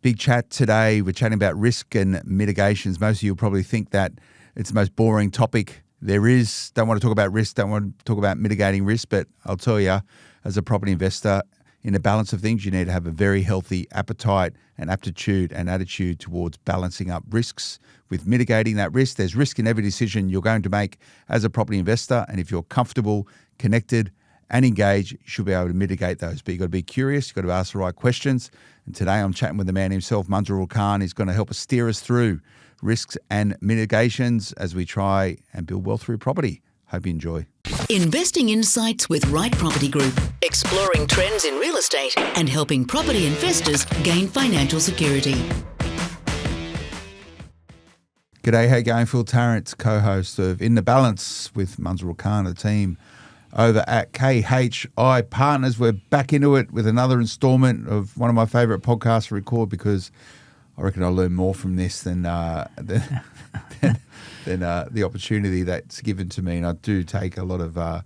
Big chat today. We're chatting about risk and mitigations. Most of you will probably think that it's the most boring topic there is. Don't want to talk about risk, don't want to talk about mitigating risk, but I'll tell you, as a property investor, in the balance of things, you need to have a very healthy appetite and aptitude and attitude towards balancing up risks with mitigating that risk. There's risk in every decision you're going to make as a property investor, and if you're comfortable, connected, and engaged, you should be able to mitigate those. But you've got to be curious, you've got to ask the right questions. And today I'm chatting with the man himself, Munzurul Khan. He's going to help us steer us through risks and mitigations as we try and build wealth through property. Hope you enjoy. Investing insights with Right Property Group, exploring trends in real estate and helping property investors gain financial security. G'day, how you going? Phil Tarrant, co-host of In the Balance with Munzurul Khan, the team over at KHI Partners. We're back into it with another installment of one of my favourite podcasts to record, because I reckon I'll learn more from this than the opportunity that's given to me. And I do take a lot of, I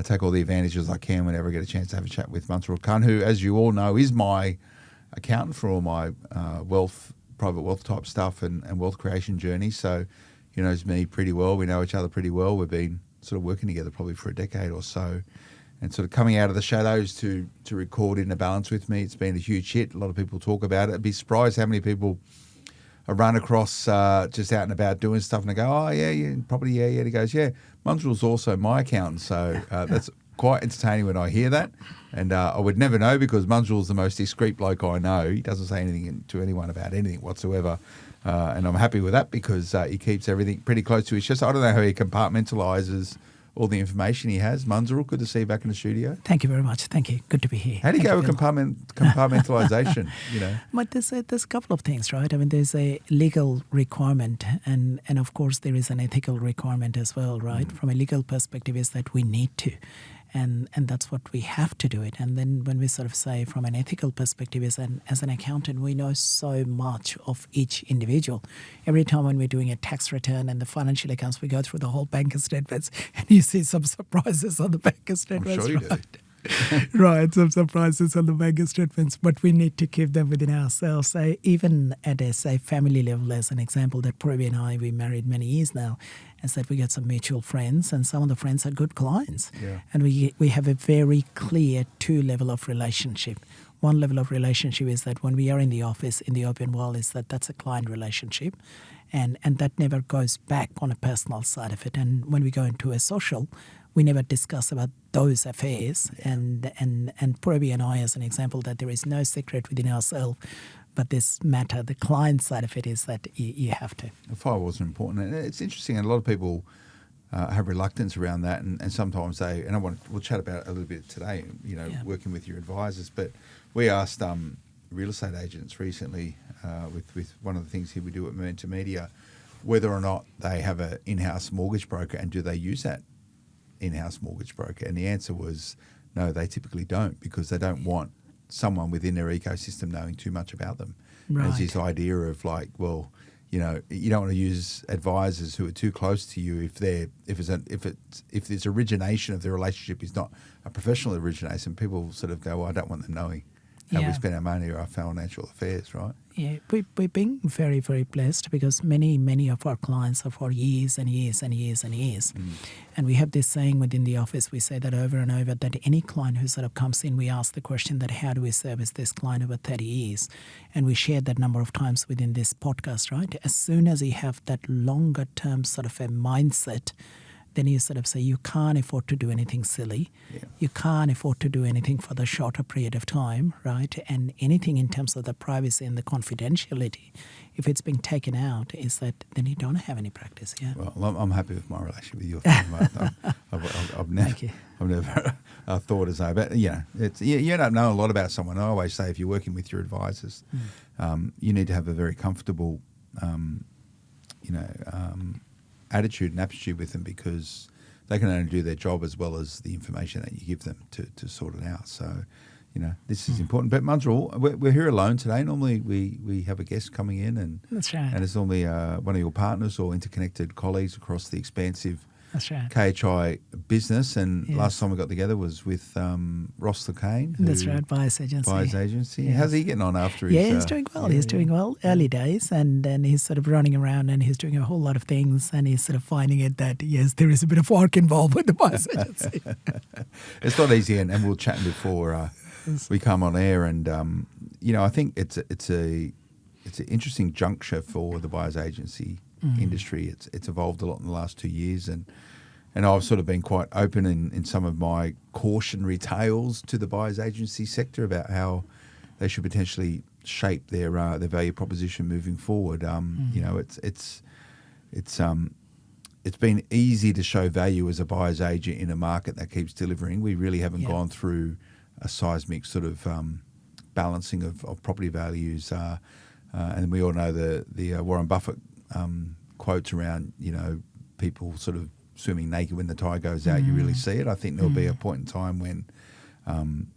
take all the advantages I can whenever I get a chance to have a chat with Munzurul Khan, who, as you all know, is my accountant for all my private wealth type stuff and wealth creation journey. So he knows me pretty well. We know each other pretty well. We've been sort of working together probably for a decade or so, and sort of coming out of the shadows to record In the Balance with me. It's been a huge hit. A lot of people talk about it. I'd be surprised how many people I run across just out and about doing stuff, and they go, oh, yeah, property, yeah. And he goes, yeah, Munzurul's also my accountant. So that's quite entertaining when I hear that. And I would never know, because Munzurul's the most discreet bloke I know. He doesn't say anything to anyone about anything whatsoever. And I'm happy with that, because he keeps everything pretty close to his chest. I don't know how he compartmentalises all the information he has. Munzurul, good to see you back in the studio. Thank you very much. Thank you. Good to be here. How do you go with compartmentalisation? You know, but there's a couple of things, right? I mean, there's a legal requirement, and of course there is an ethical requirement as well, right? From a legal perspective, is that we need to. And that's what we have to do it. And then when we sort of say from an ethical perspective, as an accountant, we know so much of each individual. Every time when we're doing a tax return and the financial accounts, we go through the whole bank statements, and you see some surprises on the bank statements. I'm sure you do. Right, some surprises on the bank statements, but we need to keep them within ourselves. So even at a, say, family level, as an example, that Pravi and I, we married many years now, is that we got some mutual friends, and some of the friends are good clients. Yeah. And we have a very clear two level of relationship. One level of relationship is that when we are in the office, in the open world, is that's a client relationship, and that never goes back on a personal side of it. And when we go into a social, we never discuss about those affairs. And Pravi and I, as an example, that there is no secret within ourselves, but this matter, the client side of it, is that you have to. The firewalls are important. And it's interesting, and a lot of people have reluctance around that, and sometimes we'll chat about it a little bit today, working with your advisors, but we asked real estate agents recently with one of the things here we do at Momentum Media, whether or not they have an in-house mortgage broker, and do they use that in-house mortgage broker, and the answer was no, they typically don't, because they don't want someone within their ecosystem knowing too much about them. Right. There's this idea of like, well, you don't want to use advisors who are too close to you if this origination of the relationship is not a professional origination. People sort of go, well, I don't want them knowing how we spend our money or our financial affairs, right? Yeah, we're being very, very blessed, because many of our clients are for years and years and years and years. And we have this saying within the office, we say that over and over, that any client who sort of comes in, we ask the question that how do we service this client over 30 years? And we shared that number of times within this podcast, right? As soon as you have that longer term sort of a mindset, then you sort of say you can't afford to do anything silly. Yeah. You can't afford to do anything for the shorter period of time, right? And anything in terms of the privacy and the confidentiality, if it's been taken out, is that then you don't have any practice. Yeah. Well, I'm happy with my relationship with you. I've never thought as though, but you don't know a lot about someone. I always say if you're working with your advisors, you need to have a very comfortable, attitude and aptitude with them, because they can only do their job as well as the information that you give them to sort it out. So, this is important. But Munzurul, we're here alone today. Normally we have a guest coming in, and that's right. And it's normally one of your partners or interconnected colleagues across the expansive That's right. KHI business, and Yes. last time we got together was with Ross Kane. That's right, buyer's agency. Buyer's agency. Yes. How's he getting on after his... Yeah, he's doing well. He's doing well. Early days, and then he's sort of running around and he's doing a whole lot of things, and he's sort of finding it that, yes, there is a bit of work involved with the buyer's agency. It's not easy, and we were chatting before we come on air, and I think it's an interesting juncture for the buyer's agency industry. It's evolved a lot in the last 2 years, and I've sort of been quite open in some of my cautionary tales to the buyer's agency sector about how they should potentially shape their value proposition moving forward. It's been easy to show value as a buyer's agent in a market that keeps delivering. We really haven't gone through a seismic sort of balancing of property values, and we all know the Warren Buffett quotes around people sort of swimming naked when the tide goes out. You really see it. I think there'll be a point in time when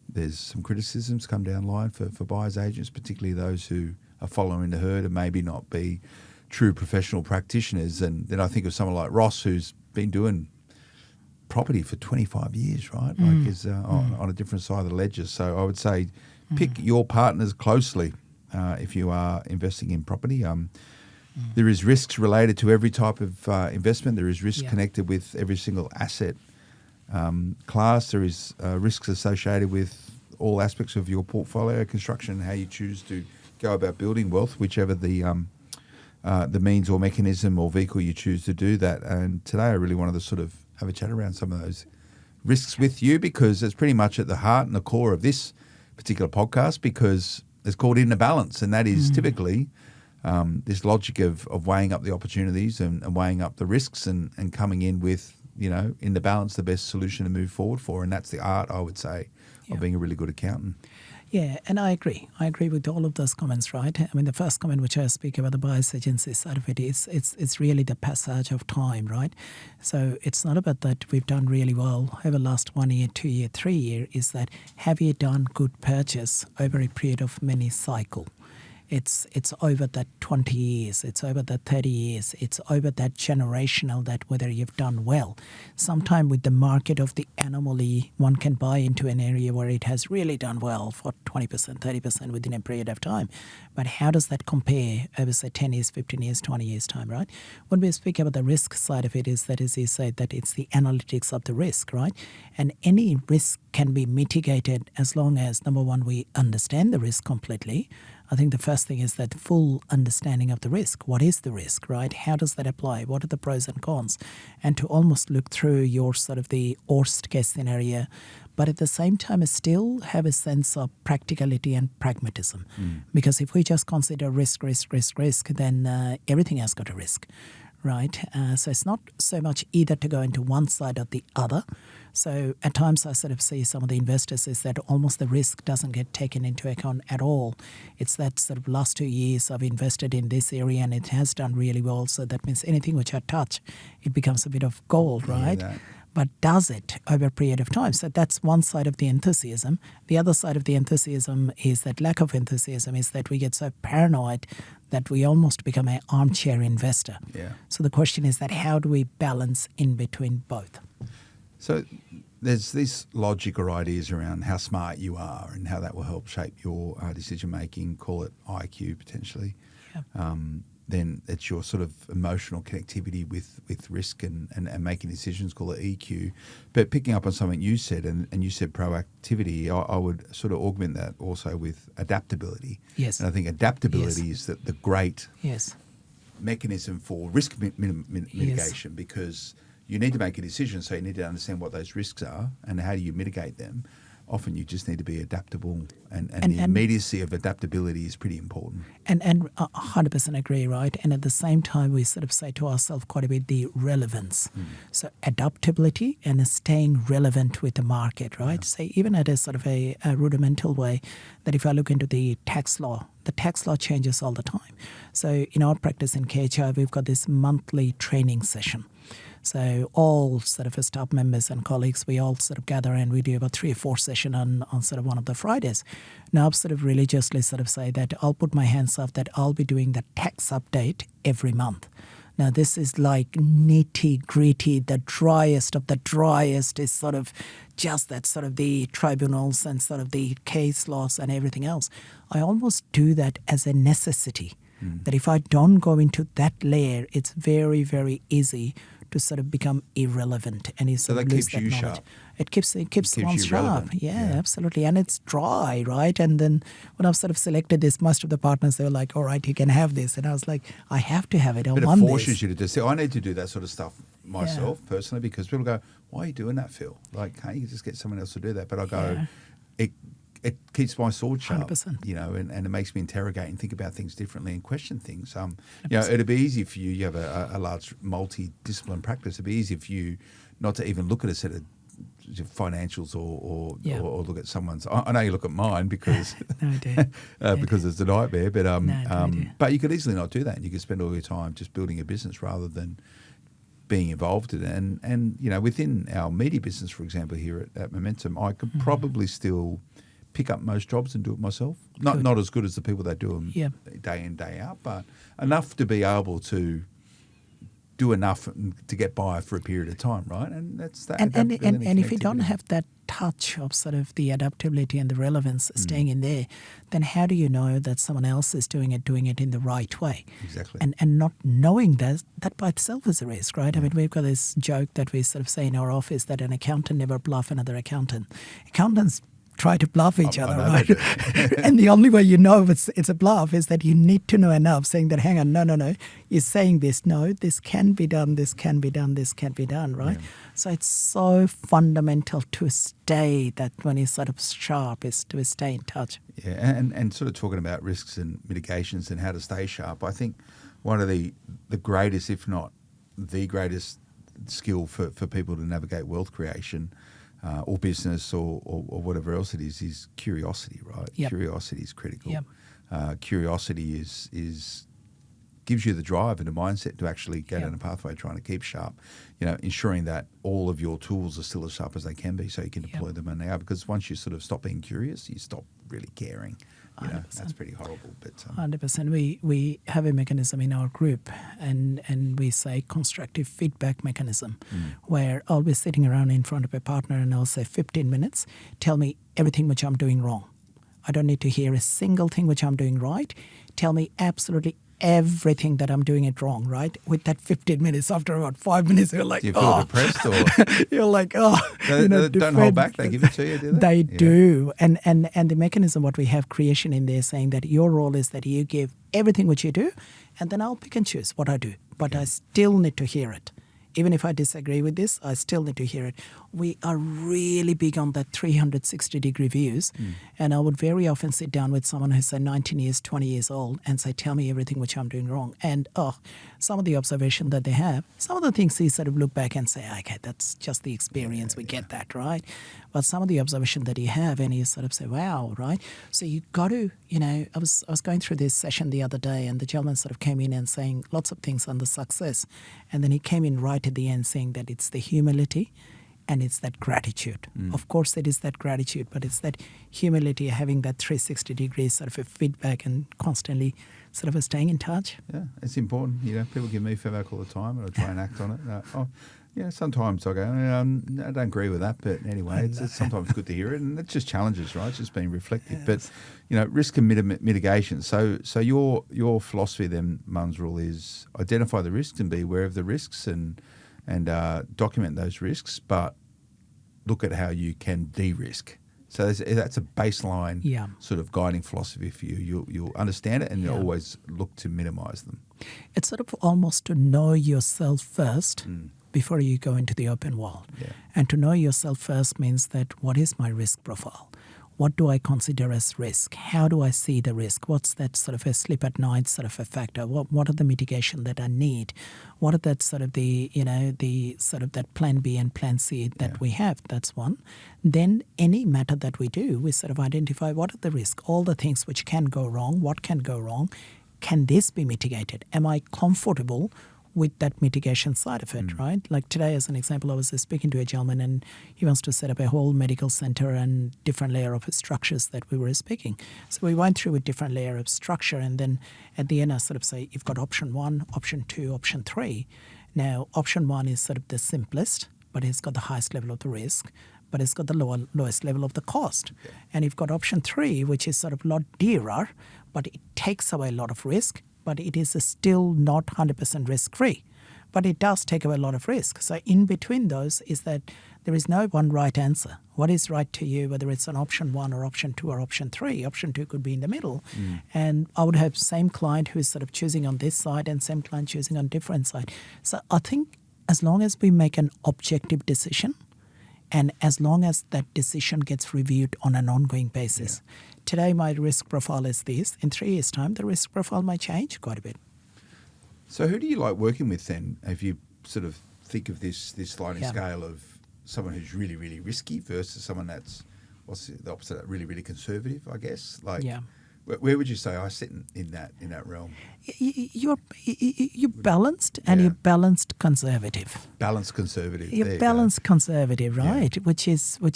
there's some criticisms come down the line for buyer's agents, particularly those who are following the herd and maybe not be true professional practitioners. And then I think of someone like Ross, who's been doing property for 25 years, right? Like is on a different side of the ledger. So I would say pick your partners closely if you are investing in property. There is risks related to every type of investment. There is risk connected with every single asset class. There is risks associated with all aspects of your portfolio, construction, how you choose to go about building wealth, whichever the means or mechanism or vehicle you choose to do that. And today I really wanted to sort of have a chat around some of those risks with you, because it's pretty much at the heart and the core of this particular podcast, because it's called In the Balance, and that is typically this logic of weighing up the opportunities and weighing up the risks and coming in with, in the balance, the best solution to move forward for. And that's the art, I would say, of being a really good accountant. Yeah, and I agree. I agree with all of those comments, right? I mean, the first comment which I speak about the buyer's agency side of it is it's really the passage of time, right? So it's not about that we've done really well over the last 1 year, 2 year, 3 year. Is that have you done good purchase over a period of many cycle? It's over that 20 years, it's over that 30 years, it's over that generational, that whether you've done well. Sometime with the market of the anomaly, one can buy into an area where it has really done well for 20%, 30% within a period of time. But how does that compare over, say, 10 years, 15 years, 20 years' time, right? When we speak about the risk side of it, is that, as you say, that it's the analytics of the risk, right? And any risk can be mitigated as long as, number one, we understand the risk completely. I think the first thing is that full understanding of the risk. What is the risk, right? How does that apply? What are the pros and cons? And to almost look through your sort of the worst case scenario, but at the same time still have a sense of practicality and pragmatism. Because if we just consider risk, then everything has got a risk, right? So it's not so much either to go into one side or the other. So at times I sort of see some of the investors is that almost the risk doesn't get taken into account at all. It's that sort of last 2 years I've invested in this area and it has done really well. So that means anything which I touch, it becomes a bit of gold, right? But does it over a period of time? So that's one side of the enthusiasm. The other side of the enthusiasm is that lack of enthusiasm, is that we get so paranoid that we almost become an armchair investor. So the question is that how do we balance in between both? So there's this logic or ideas around how smart you are and how that will help shape your decision making, call it IQ potentially. Then it's your sort of emotional connectivity with risk and making decisions, call it EQ. But picking up on something you said, and you said proactivity, I would sort of augment that also with adaptability. Yes. And I think adaptability is the great mechanism for risk mitigation, because you need to make a decision, so you need to understand what those risks are and how do you mitigate them. Often you just need to be adaptable, and the immediacy of adaptability is pretty important. And 100% agree, right? And at the same time, we sort of say to ourselves quite a bit the relevance. So adaptability and staying relevant with the market, right? So even at a sort of a rudimental way, that if I look into the tax law changes all the time. So in our practice in KHI, we've got this monthly training session. So all sort of staff members and colleagues, we all sort of gather and we do about 3 or 4 sessions on sort of one of the Fridays. Now I've sort of religiously sort of say that I'll put my hands up that I'll be doing the tax update every month. Now, this is like nitty-gritty, the driest of the driest is sort of just that sort of the tribunals and sort of the case laws and everything else. I almost do that as a necessity, that if I don't go into that layer, it's very, very easy to sort of become irrelevant and you sort of lose that knowledge. Sharp. It keeps one sharp. relevant. Yeah, absolutely. And it's dry, right? And then when I've sort of selected this, most of the partners, they were like, all right, you can have this. And I was like, I have to have it. I But want it forces this. you to do. See, I need to do that sort of stuff myself personally, because people go, why are you doing that, Phil? Like, can't you just get someone else to do that? But I go, it keeps my sword sharp, 100%. you know, and it makes me interrogate and think about things differently and question things. You know, it'd be easy for you. You have a large multidiscipline practice. It'd be easy for you not to even look at a set of financials or look at someone's. I know you look at mine because No, I do. because it's a nightmare. But I do. but you could easily not do that, and you could spend all your time just building a business rather than being involved in it. And you know, within our media business, for example, here at Momentum, I could probably still pick up most jobs and do it myself. Not as good as the people that do them day in, day out, but enough to be able to do enough to get by for a period of time, right? And that's that. And if you don't have that touch of sort of the adaptability and the relevance staying in there, then how do you know that someone else is doing it in the right way? Exactly. And not knowing that by itself is a risk, right? I mean, we've got this joke that we sort of say in our office that an accountant never bluff another accountant. Accountants try to bluff each other, right? And the only way you know it's a bluff is that you need to know enough, saying that, hang on, no, you're saying this, no, this can be done, this can be done, this can be done, right? Yeah. So it's so fundamental to stay that when you're sort of sharp is to stay in touch. Yeah, and sort of talking about risks and mitigations and how to stay sharp, I think one of the greatest, if not the greatest skill for people to navigate wealth creation or business or whatever else it is curiosity, right? Yep. Curiosity is critical. Yep. Curiosity is gives you the drive and the mindset to actually go down a pathway trying to keep sharp, you know, ensuring that all of your tools are still as sharp as they can be so you can deploy them in now. Because once you sort of stop being curious, you stop really caring. You know, 100%. That's pretty horrible. But 100%. We have a mechanism in our group, and we say constructive feedback mechanism, where I'll be sitting around in front of a partner and I'll say 15 minutes, tell me everything which I'm doing wrong. I don't need to hear a single thing which I'm doing right. Tell me absolutely everything that I'm doing it wrong, right? With that 15 minutes, after about 5 minutes, you're like, do you feel depressed or? You're like, They don't hold back. They give it to you, do they? They do. And the mechanism, what we have creation in there saying that your role is that you give everything which you do, and then I'll pick and choose what I do. But I still need to hear it. Even if I disagree with this, I still need to hear it. We are really big on that 360-degree views. And I would very often sit down with someone who's, say, 19 years, 20 years old and say, tell me everything which I'm doing wrong. And, some of the observation that they have, some of the things you sort of look back and say, okay, that's just the experience. We get that, right? But some of the observation that you have and you sort of say, wow, right? So you got to, you know, I was going through this session the other day and the gentleman sort of came in and saying lots of things on the success. And then he came in right at the end saying that it's the humility and it's that gratitude. Of course, it is that gratitude, but it's that humility, having that 360 degrees sort of a feedback and constantly sort of staying in touch. Yeah, it's important. You know, people give me feedback all the time and I try and act on it. Sometimes I go, I don't agree with that, but anyway, it's sometimes good to hear it, and it just challenges, right? It's just being reflective. Yes. But, you know, risk and mitigation. So your philosophy then, Munzurul, is identify the risks and be aware of the risks and document those risks, but look at how you de-risk. So that's a baseline sort of guiding philosophy for you. You'll understand it and you'll always look to minimise them. It's sort of almost to know yourself first before you go into the open world. Yeah. And to know yourself first means that what is my risk profile? What do I consider as risk? How do I see the risk? What's that sort of a sleep at night sort of a factor? What are the mitigation that I need? What are that sort of the sort of that plan B and plan C that we have? That's one. Then any matter that we do, we sort of identify what are the risks, all the things which can go wrong, what can go wrong. Can this be mitigated? Am I comfortable with that mitigation side of it, right? Like today, as an example, I was speaking to a gentleman and he wants to set up a whole medical center and different layer of structures that we were speaking. So we went through a different layer of structure, and then at the end I sort of say, you've got option 1, option 2, option 3. Now, option 1 is sort of the simplest, but it's got the highest level of the risk, but it's got the lowest level of the cost. Okay. And you've got option 3, which is sort of a lot dearer, but it takes away a lot of risk, but it is still not 100% risk-free. But it does take away a lot of risk. So in between those is that there is no one right answer. What is right to you, whether it's an option 1 or option 2 or option 3? Option 2 could be in the middle. And I would have same client who is sort of choosing on this side and same client choosing on different side. So I think as long as we make an objective decision, and as long as that decision gets reviewed on an ongoing basis. Yeah. Today, my risk profile is this. In 3 years' time, the risk profile might change quite a bit. So who do you like working with then? If you sort of think of this sliding scale of someone who's really, really risky versus someone that's, what's the opposite of that, really, really conservative, I guess? Like, where would you say I sit in that realm? You're balanced and you're balanced conservative. Balanced conservative. You're balanced conservative, right? Yeah. Which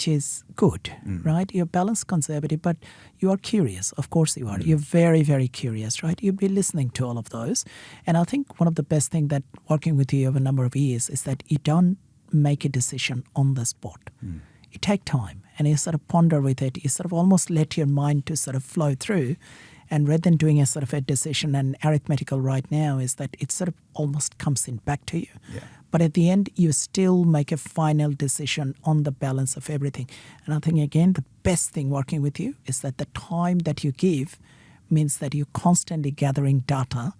is good, right? You're balanced conservative, but you are curious. Of course you are. You're very, very curious, right? You'll be listening to all of those. And I think one of the best things that working with you over a number of years is that you don't make a decision on the spot. You take time and you sort of ponder with it. You sort of almost let your mind to sort of flow through. And rather than doing a sort of a decision and arithmetical right now is that it sort of almost comes in back to you. Yeah. But at the end, you still make a final decision on the balance of everything. And I think, again, the best thing working with you is that the time that you give means that you're constantly gathering data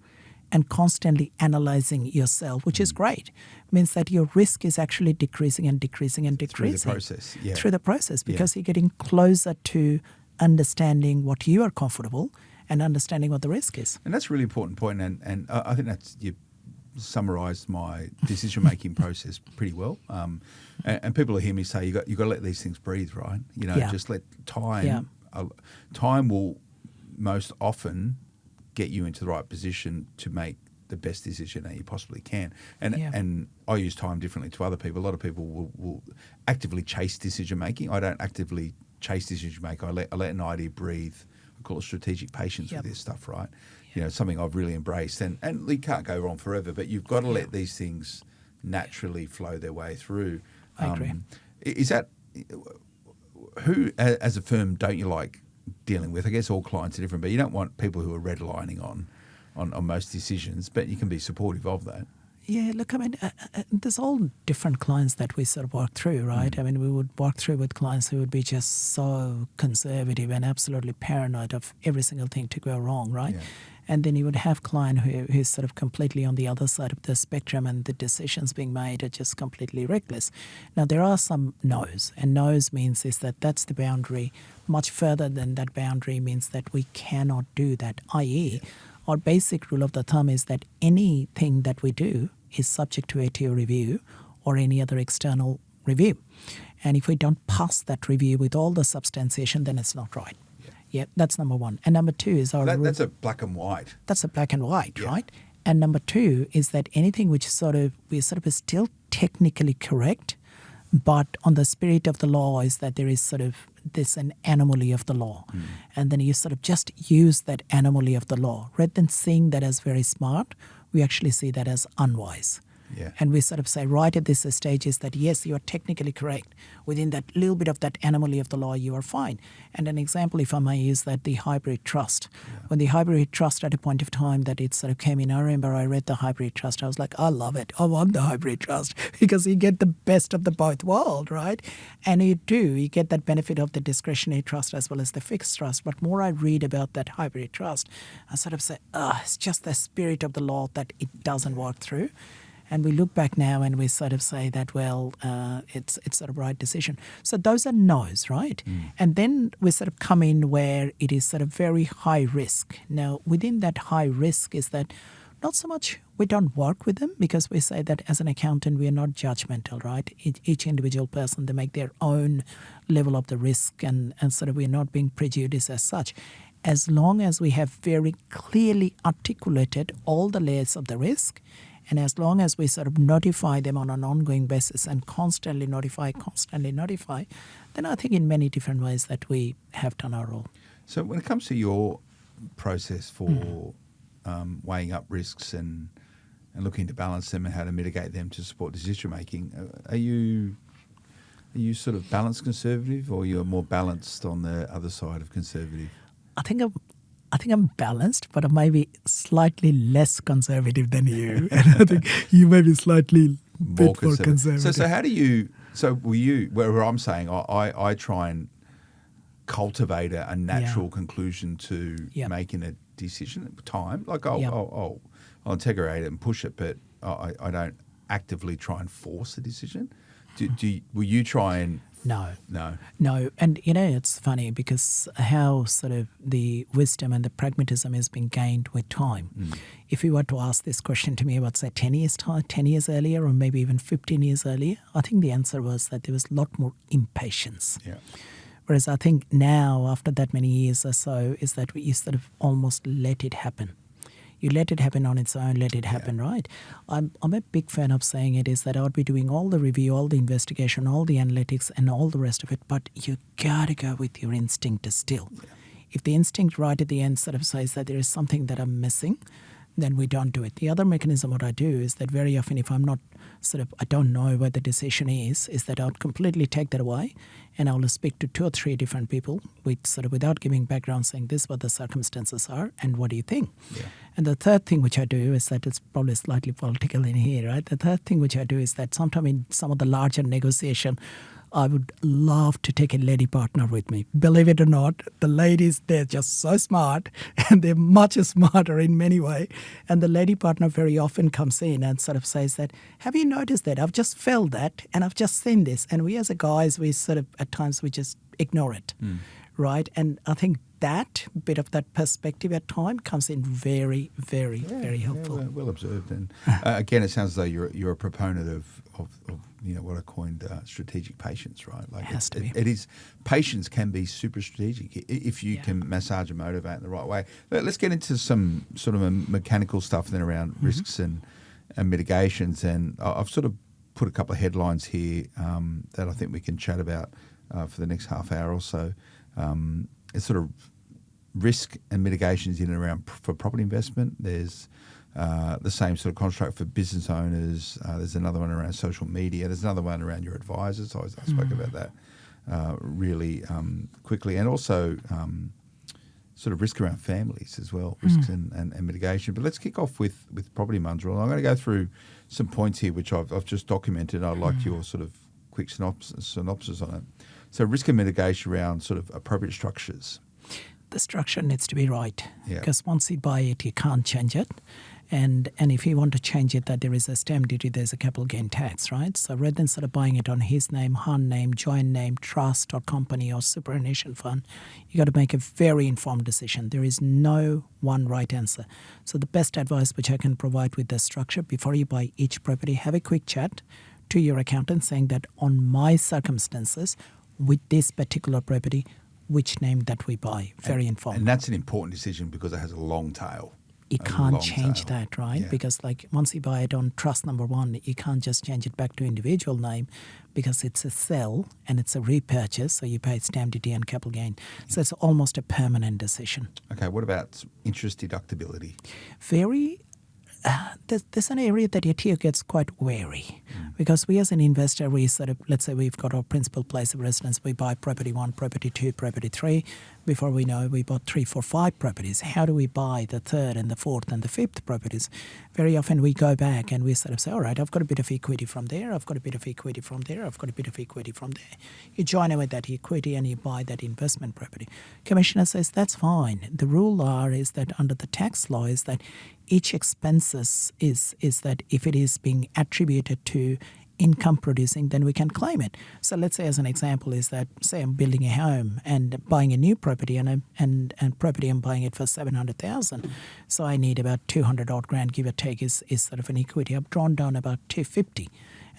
and constantly analyzing yourself, which is great. Means that your risk is actually decreasing and decreasing and decreasing. Through the process, yeah. Through the process, because you're getting closer to understanding what you are comfortable and understanding what the risk is. And that's a really important point, and I think that's you summarised my decision-making process pretty well. And people will hear me say, you got to let these things breathe, right? You know, just let time. Yeah. Time will most often get you into the right position to make the best decision that you possibly can. And I use time differently to other people. A lot of people will actively chase decision making. I don't actively chase decision making. I let an idea breathe. I call it strategic patience with this stuff, right? Yeah. You know, something I've really embraced. And you can't go wrong forever, but you've got to let these things naturally flow their way through. I agree. Is that who, as a firm, don't you like dealing with? I guess all clients are different, but you don't want people who are redlining on most decisions, but you can be supportive of that. Yeah, look, I mean, there's all different clients that we sort of work through, right? I mean, we would work through with clients who would be just so conservative and absolutely paranoid of every single thing to go wrong, right? Yeah. And then you would have client who's sort of completely on the other side of the spectrum and the decisions being made are just completely reckless. Now, there are some no's, and no's means is that that's the boundary. Much further than that boundary means that we cannot do that, i.e., our basic rule of the thumb is that anything that we do is subject to ATO review or any other external review. And if we don't pass that review with all the substantiation, then it's not right. Yeah, that's number one. And number two is our that's a black and white. That's a black and white, right? And number two is that anything which is still technically correct, but on the spirit of the law is that there is sort of an anomaly of the law. And then you sort of just use that anomaly of the law. Rather than seeing that as very smart, we actually see that as unwise. Yeah. And we sort of say right at this stage is that, yes, you are technically correct. Within that little bit of that anomaly of the law, you are fine. And an example, if I may use that, the hybrid trust. Yeah. When the hybrid trust at a point of time that it sort of came in, I remember I read the hybrid trust. I was like, I love it. I want the hybrid trust because you get the best of the both world, right? And you do. You get that benefit of the discretionary trust as well as the fixed trust. But more I read about that hybrid trust, I sort of say, it's just the spirit of the law that it doesn't work through. And we look back now and we sort of say that, well, it's sort of right decision. So those are no's, right? And then we sort of come in where it is sort of very high risk. Now, within that high risk is that not so much we don't work with them because we say that as an accountant, we are not judgmental, right? Each individual person, they make their own level of the risk and sort of we're not being prejudiced as such. As long as we have very clearly articulated all the layers of the risk And as long as we sort of notify them on an ongoing basis and constantly notify, then I think in many different ways that we have done our role. So when it comes to your process for weighing up risks and looking to balance them and how to mitigate them to support decision making, are you sort of balanced conservative, or you're more balanced on the other side of conservative? I think I'm balanced, but I may be slightly less conservative than you, and I think you may be slightly more conservative. So how do you? So will you? Where I'm saying I try and cultivate a natural conclusion to making a decision at the time. Like I'll integrate it and push it, but I don't actively try and force a decision. Will you try and? No. And, it's funny because how sort of the wisdom and the pragmatism has been gained with time. If you were to ask this question to me about, say, 10 years earlier, or maybe even 15 years earlier, I think the answer was that there was a lot more impatience. Yeah. Whereas I think now, after that many years or so, is that you sort of almost let it happen. You let it happen on its own, let it happen, right? I'm a big fan of saying it is that I would be doing all the review, all the investigation, all the analytics and all the rest of it, but you got to go with your instinct still. Yeah. If the instinct right at the end sort of says that there is something that I'm missing, then we don't do it. The other mechanism what I do is that very often if I'm not I don't know what the decision is that I'll completely take that away and I'll speak to 2 or 3 different people without giving background, saying this is what the circumstances are and what do you think? Yeah. And the third thing which I do is that it's probably slightly political in here, right? The third thing which I do is that sometime in some of the larger negotiation, I would love to take a lady partner with me. Believe it or not, the ladies, they're just so smart and they're much smarter in many ways. And the lady partner very often comes in and sort of says that, have you noticed that? I've just felt that and I've just seen this. And we as a guys, we sort of, at times we just ignore it, right? And I think that bit of that perspective at time comes in very, very, very helpful. Yeah, well observed. And again, it sounds as though you're a proponent of what I coined strategic patience, right? Like it has to be. It is, patience can be super strategic if you can massage and motivate in the right way. Let's get into some sort of a mechanical stuff then around risks and mitigations. And I've sort of put a couple of headlines here that I think we can chat about for the next half hour or so. It's sort of risk and mitigations in and around for property investment. There's the same sort of construct for business owners. There's another one around social media. There's another one around your advisors. I spoke about that really quickly. And also sort of risk around families as well, risks and mitigation. But let's kick off with property, Munzurul. I'm going to go through some points here which I've just documented. I'd like your sort of quick synopsis on it. So risk and mitigation around sort of appropriate structures. The structure needs to be right because once you buy it, you can't change it. And if you want to change it, that there is a stamp duty, there's a capital gain tax, right? So rather than sort of buying it on his name, her name, joint name, trust or company or superannuation fund, you got to make a very informed decision. There is no one right answer. So the best advice which I can provide with the structure, before you buy each property, have a quick chat to your accountant saying that on my circumstances, with this particular property, which name that we buy. Very informed. And that's an important decision because it has a long tail. You can't change that, right? Yeah. Because like once you buy it on trust number one, you can't just change it back to individual name because it's a sell and it's a repurchase, so you pay stamp duty and capital gain. So it's almost a permanent decision. Okay, what about interest deductibility? There's an area that here gets quite wary because we as an investor, we sort of, let's say we've got our principal place of residence, we buy property 1, property 2, property 3. Before we know, we bought 3, 4, 5 properties. How do we buy the 3rd and the 4th and the 5th properties? Very often we go back and we sort of say, all right, I've got a bit of equity from there, I've got a bit of equity from there, I've got a bit of equity from there. You join in with that equity and you buy that investment property. Commissioner says that's fine. The rule is that under the tax law is that each expenses is that if it is being attributed to income producing, then we can claim it. So let's say as an example is that, say I'm building a home and buying a new property and property I'm buying it for 700,000. So I need about 200 odd grand, give or take, is sort of an equity. I've drawn down about 250.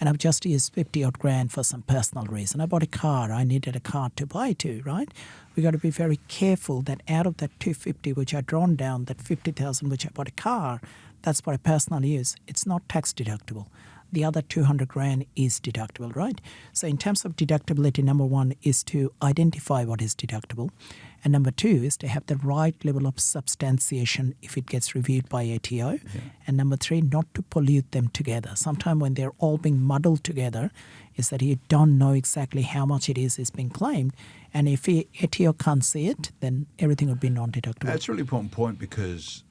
and I've just used 50 odd grand for some personal reason. I bought a car. I needed a car to buy to, right? We got to be very careful that out of that 250 which I drawn down, that 50,000 which I bought a car, that's for a personal use. It's not tax deductible. The other 200 grand is deductible, right? So in terms of deductibility, number one is to identify what is deductible. And number two is to have the right level of substantiation if it gets reviewed by ATO. Yeah. And number three, not to pollute them together. Sometimes when they're all being muddled together, is that you don't know exactly how much it is being claimed. And if ATO can't see it, then everything would be non-deductible. That's a really important point because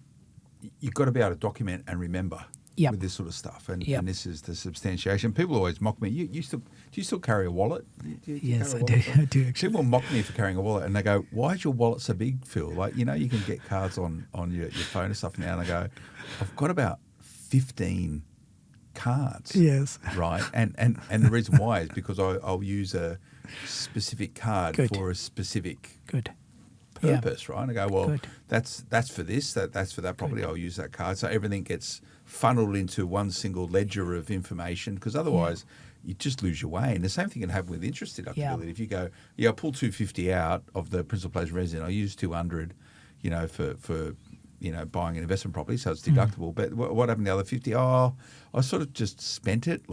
you've got to be able to document and remember. Yep. With this sort of stuff, and this is the substantiation. People always mock me. Do you still carry a wallet? Yes, I do. I do actually. People mock me for carrying a wallet, and they go, "Why is your wallet so big, Phil? Like, you can get cards on your phone and stuff now." And I go, "I've got about 15 cards." Yes. Right, and the reason why is because I'll use a specific card for a specific purpose, right? And I go, well, that's for this, that's for that property. I'll use that card, so everything gets funneled into one single ledger of information. Because otherwise, you just lose your way. And the same thing can happen with interest deductibility. If you go, I pull 250 out of the principal place resident, I use 200, for buying an investment property, so it's deductible. But what happened to the other 50? Oh, I sort of just spent it.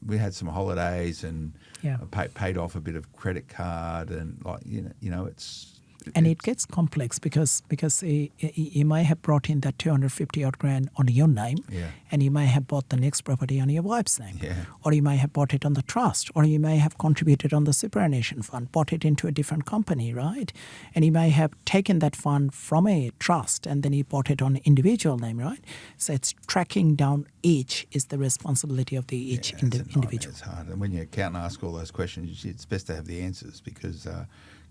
We had some holidays and I paid off a bit of credit card, and it's. And it gets complex because you may have brought in that 250 odd grand on your name, and you may have bought the next property on your wife's name, or you may have bought it on the trust, or you may have contributed on the superannuation fund, bought it into a different company, right? And you may have taken that fund from a trust and then you bought it on individual name, right? So it's tracking down each is the responsibility of each individual. It's hard, and when your accountant asks all those questions, it's best to have the answers because.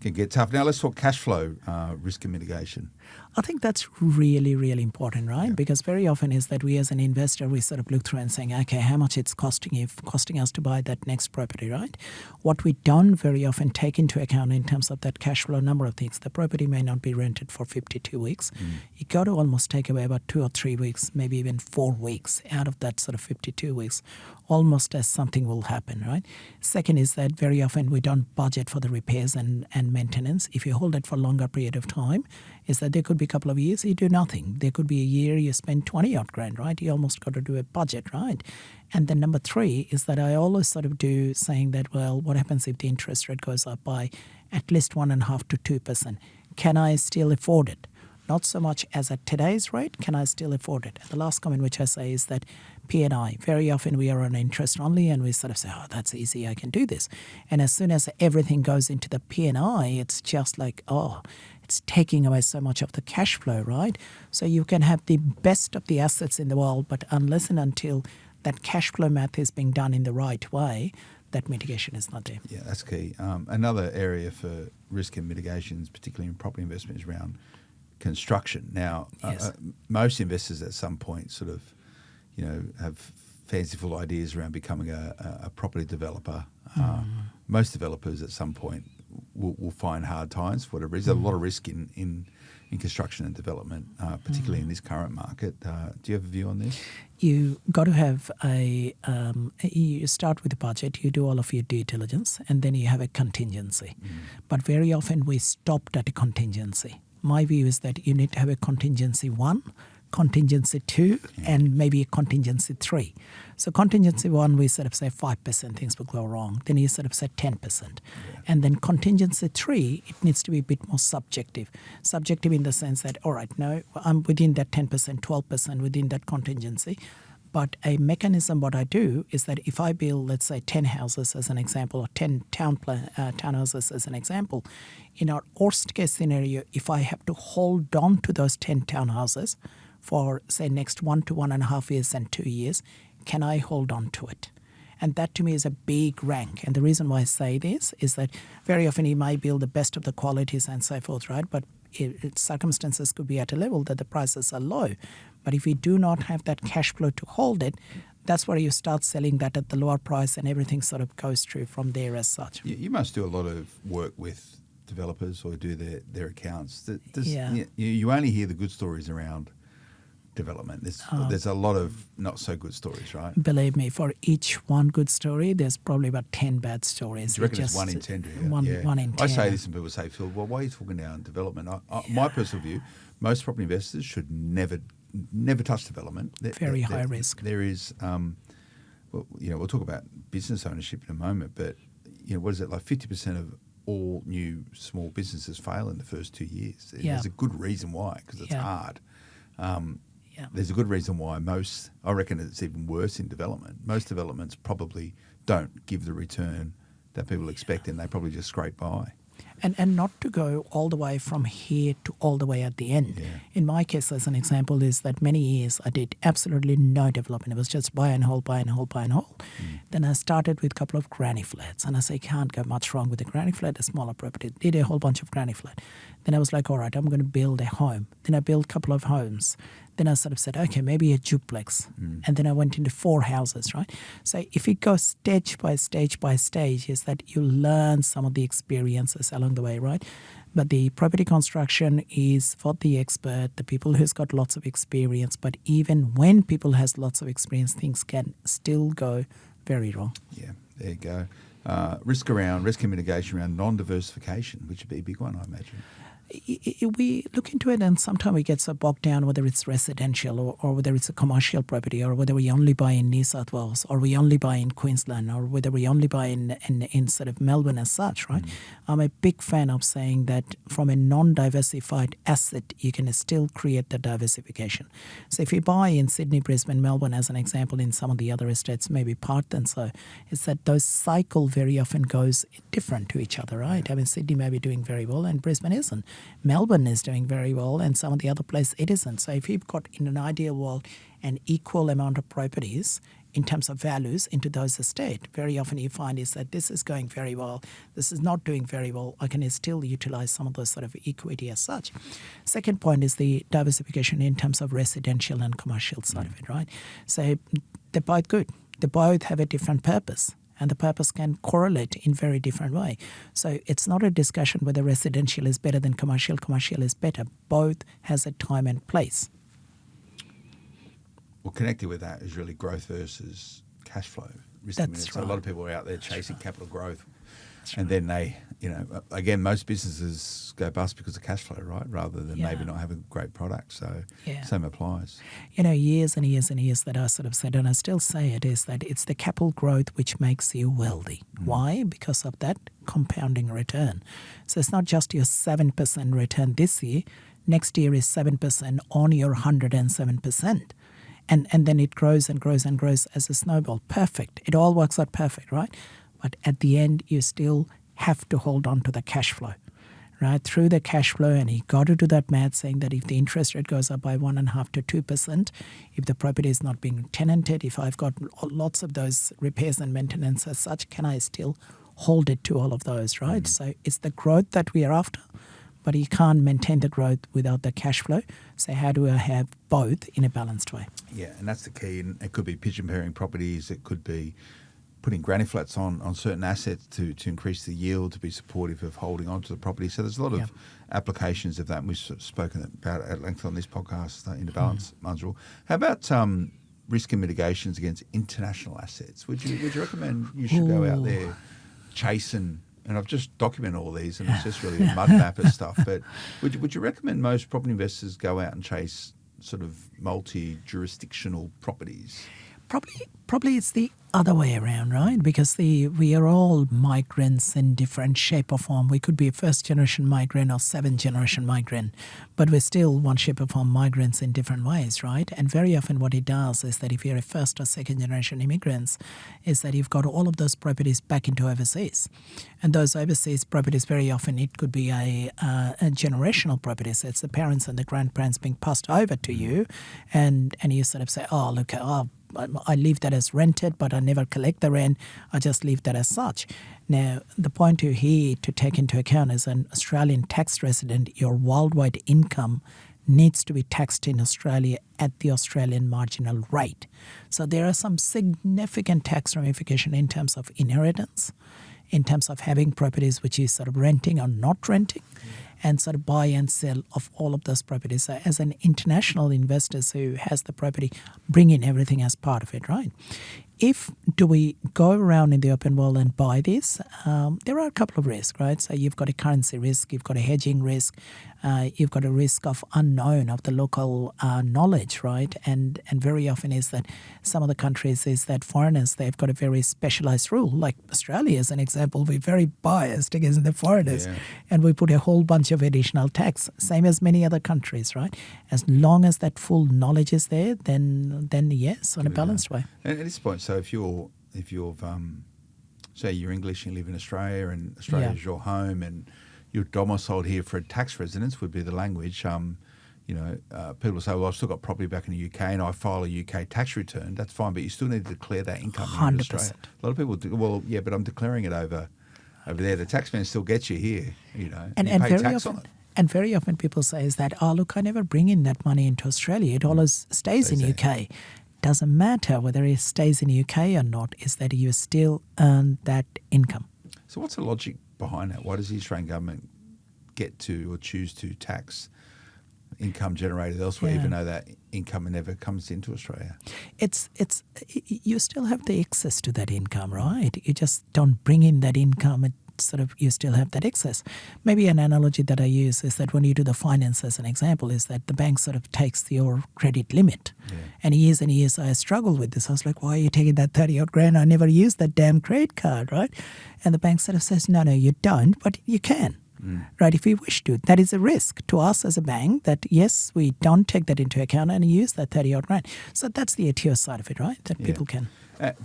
Can get tough. Now let's talk cash flow risk and mitigation. I think that's really, really important, right? Yeah. Because very often is that we as an investor, we sort of look through and saying, okay, how much it's costing us to buy that next property, right? What we don't very often take into account in terms of that cash flow, number of things. The property may not be rented for 52 weeks. You got to almost take away about 2 or 3 weeks, maybe even 4 weeks out of that sort of 52 weeks, almost as something will happen, right? Second is that very often we don't budget for the repairs and maintenance. If you hold it for a longer period of time, is that there could be a couple of years you do nothing. There could be a year you spend 20 odd grand, right? You almost got to do a budget, right? And then number three is that I always sort of do saying that, well, what happens if the interest rate goes up by at least 1.5% to 2%? Can I still afford it? Not so much as at today's rate, can I still afford it? And the last comment which I say is that P&I, very often we are on interest only and we sort of say, oh, that's easy, I can do this. And as soon as everything goes into the P&I, it's just like, oh, it's taking away so much of the cash flow, right? So you can have the best of the assets in the world, but unless and until that cash flow math is being done in the right way, that mitigation is not there. Yeah, that's key. Another area for risk and mitigations, particularly in property investment, is around construction. Now, most investors at some point sort of, have fanciful ideas around becoming a property developer. Most developers at some point will find hard times for whatever reason. There's a lot of risk in construction and development, particularly in this current market. Do you have a view on this? You got to have you start with a budget, you do all of your due diligence, and then you have a contingency. But very often we stopped at a contingency. My view is that you need to have a contingency 1, contingency 2, and maybe a contingency 3. So contingency 1, we sort of say 5% things will go wrong. Then you sort of say 10%. And then contingency 3, it needs to be a bit more subjective. Subjective in the sense that, all right, no, I'm within that 10%, 12% within that contingency. But a mechanism, what I do is that if I build, let's say, 10 houses as an example, or 10 townhouses as an example, in our worst case scenario, if I have to hold on to those 10 townhouses for, say, next 1 to 1.5 years and 2 years, can I hold on to it? And that to me is a big rank. And the reason why I say this is that very often you might build the best of the qualities and so forth, right? But circumstances could be at a level that the prices are low. But if you do not have that cash flow to hold it, that's where you start selling that at the lower price and everything sort of goes through from there as such. You must do a lot of work with developers or do their accounts. You only hear the good stories around development? There's a lot of not so good stories, right? Believe me, for each one good story, there's probably about 10 bad stories. Do you reckon it's 1 in 10? Do you? One in 10. I say this and people say, Phil, well, why are you talking down development? My personal view, most property investors should never touch development. Very high risk. There is, we'll talk about business ownership in a moment, but what is it, like 50% of all new small businesses fail in the first 2 years. There's a good reason why, because it's hard. There's a good reason why I reckon it's even worse in development. Most developments probably don't give the return that people expect, and they probably just scrape by. And not to go all the way from here to all the way at the end. Yeah. In my case, as an example, is that many years I did absolutely no development. It was just buy and hold, buy and hold, buy and hold. Then I started with a couple of granny flats, and I say can't go much wrong with a granny flat, a smaller property. Did a whole bunch of granny flat. Then I was like, all right, I'm going to build a home. Then I built a couple of homes. Then I sort of said, okay, maybe a duplex. And then I went into 4 houses, right? So if you go stage by stage by stage, is that you learn some of the experiences along the way, right? But the property construction is for the expert, the people who's got lots of experience. But even when people has lots of experience, things can still go very wrong. Yeah, there you go. Risk and mitigation around non-diversification, which would be a big one, I imagine. We look into it, and sometimes we get so bogged down whether it's residential or whether it's a commercial property, or whether we only buy in New South Wales, or we only buy in Queensland, or whether we only buy in sort of Melbourne as such, right? I'm a big fan of saying that from a non-diversified asset, you can still create the diversification. So if you buy in Sydney, Brisbane, Melbourne, as an example, in some of the other estates, maybe Perth and so, is that those cycle very often goes different to each other, right? I mean, Sydney may be doing very well and Brisbane isn't. Melbourne is doing very well and some of the other places it isn't. So if you've got, in an ideal world, an equal amount of properties in terms of values into those estates, very often you find is that this is going very well, this is not doing very well, I can still utilize some of those sort of equity as such. Second point is the diversification in terms of residential and commercial side of it, right? So they're both good. They both have a different purpose, and the purpose can correlate in very different way. So it's not a discussion whether residential is better than commercial is better. Both has a time and place. Well, connected with that is really growth versus cash flow. That's So right. a lot of people are out there chasing capital growth. And then they, again, most businesses go bust because of cash flow, right? Rather than maybe not having a great product. So same applies. Years and years and years that I sort of said, and I still say it, is that it's the capital growth which makes you wealthy. Why? Because of that compounding return. So it's not just your 7% return this year. Next year is 7% on your 107%. And then it grows and grows and grows as a snowball. Perfect. It all works out perfect, right? But at the end, you still have to hold on to the cash flow, right? Through the cash flow, and you got to do that math saying that if the interest rate goes up by 1.5% to 2%, if the property is not being tenanted, if I've got lots of those repairs and maintenance as such, can I still hold it to all of those, right? So it's the growth that we are after, but you can't maintain the growth without the cash flow. So how do I have both in a balanced way? Yeah, and that's the key. And it could be pigeon pairing properties. It could be putting granny flats on certain assets to increase the yield, to be supportive of holding on to the property. So there's a lot of applications of that. And we've spoken about at length on this podcast, Into Balance, Munzurul. How about risk and mitigations against international assets? Would you recommend you should go out there chasing? And I've just documented all these, and it's just really a mud map of stuff. But would you recommend most property investors go out and chase sort of multi-jurisdictional properties? Probably it's the other way around, right? Because we are all migrants in different shape or form. We could be a first-generation migrant or seventh-generation migrant, but we're still one shape or form migrants in different ways, right? And very often what it does is that if you're a first or second-generation immigrants, is that you've got all of those properties back into overseas. And those overseas properties, very often it could be a generational property. So it's the parents and the grandparents being passed over to you, and you sort of say, oh, look, I leave that as rented, but I never collect the rent. I just leave that as such. Now, the point here to take into account is an Australian tax resident, your worldwide income needs to be taxed in Australia at the Australian marginal rate. So there are some significant tax ramifications in terms of inheritance, in terms of having properties which is sort of renting or not renting, and sort of buy and sell of all of those properties. So as an international investor who has the property, bring in everything as part of it, right? If do we go around in the open world and buy this, there are a couple of risks, right? So you've got a currency risk, you've got a hedging risk, you've got a risk of unknown of the local knowledge, right? And very often is that some of the countries is that foreigners, they've got a very specialized rule. Like Australia as an example, we're very biased against the foreigners, and we put a whole bunch of additional tax, same as many other countries, right? As long as that full knowledge is there, then yes, on a balanced way. And at this point, so if you've say you're English and you live in Australia and Australia is your home and you're domiciled here for a tax residence would be the language. People say, well, I've still got property back in the UK and I file a UK tax return. That's fine, but you still need to declare that income here in Australia. A lot of people do, well, yeah, but I'm declaring it over there. The taxman still gets you here, and you pay tax on it. And very often people say is that, look, I never bring in that money into Australia. It always stays in UK. Doesn't matter whether it stays in the UK or not, is that you still earn that income. So what's the logic behind that? Why does the Australian government get to or choose to tax income generated elsewhere, even though that income never comes into Australia? It's you still have the access to that income, right? You just don't bring in that income. You still have that excess. Maybe an analogy that I use is that when you do the finance as an example is that the bank sort of takes your credit limit. And years I struggled with this. I was like, why are you taking that 30-odd grand? I never used that damn credit card, right? And the bank sort of says, no, you don't, but you can. Right, if you wish to. That is a risk to us as a bank that, yes, we don't take that into account and use that 30-odd grand. So that's the ATO side of it, right, that people can.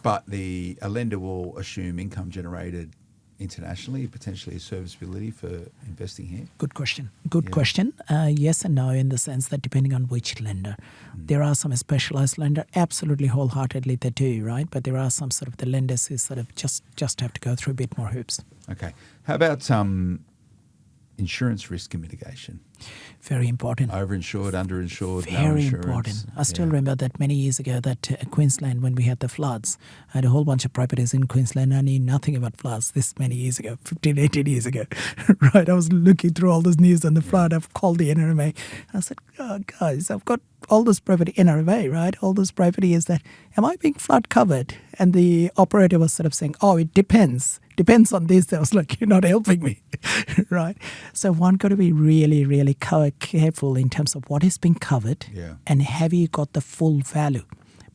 But a lender will assume income generated internationally, potentially a serviceability for investing here? Good question. Question. Yes and no, in the sense that depending on which lender. There are some specialized lender, absolutely wholeheartedly they do, right? But there are some sort of the lenders who sort of just have to go through a bit more hoops. Okay. How about insurance risk and mitigation? Very important. Overinsured, underinsured, Very no insurance. important. I still remember that many years ago that Queensland, when we had the floods, I had a whole bunch of properties in Queensland. I knew nothing about floods this many years ago, 15, 18 years ago. Right? I was looking through all this news on the flood. I've called the NRMA. I said, guys, I've got all this property, NRMA, right? All this property is that, am I being flood covered? And the operator was sort of saying, it depends. Depends on this. I was like, you're not helping me, right? So one got to be really, really careful in terms of what is being covered and have you got the full value.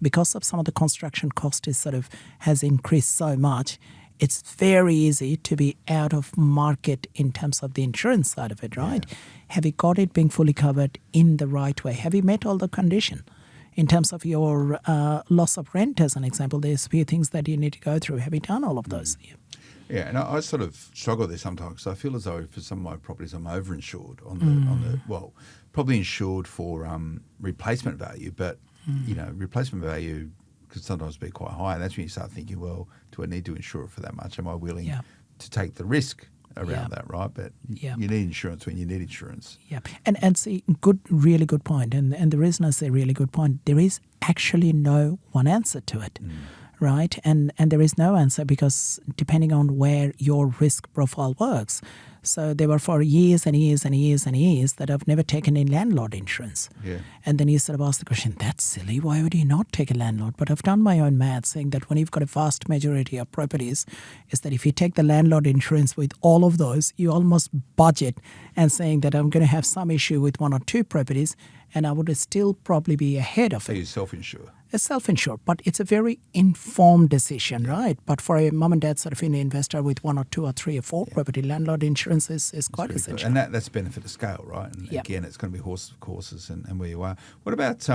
Because of some of the construction cost has increased so much, it's very easy to be out of market in terms of the insurance side of it, right? Have you got it being fully covered in the right way? Have you met all the conditions? In terms of your loss of rent, as an example, there's a few things that you need to go through. Have you done all of those? Yeah, and I sort of struggle with this sometimes. I feel as though for some of my properties I'm overinsured probably insured for replacement value, but replacement value could sometimes be quite high. And that's when you start thinking, well, do I need to insure it for that much? Am I willing to take the risk around that, right? But you need insurance when you need insurance. Yeah, and see, really good point. And the reason I say really good point, there is actually no one answer to it. Right? And there is no answer because depending on where your risk profile works. So there were for years and years and years and years that I've never taken in landlord insurance. And then you sort of ask the question, that's silly. Why would you not take a landlord? But I've done my own math saying that when you've got a vast majority of properties, is that if you take the landlord insurance with all of those, you almost budget and saying that I'm going to have some issue with one or two properties and I would still probably be ahead of it. So you self-insure? It's self-insured, but it's a very informed decision, right? But for a mom and dad sort of an investor with one or two or three or four property, landlord insurance is quite essential. And that's benefit of scale, right? And again, it's going to be horses for courses and where you are. What about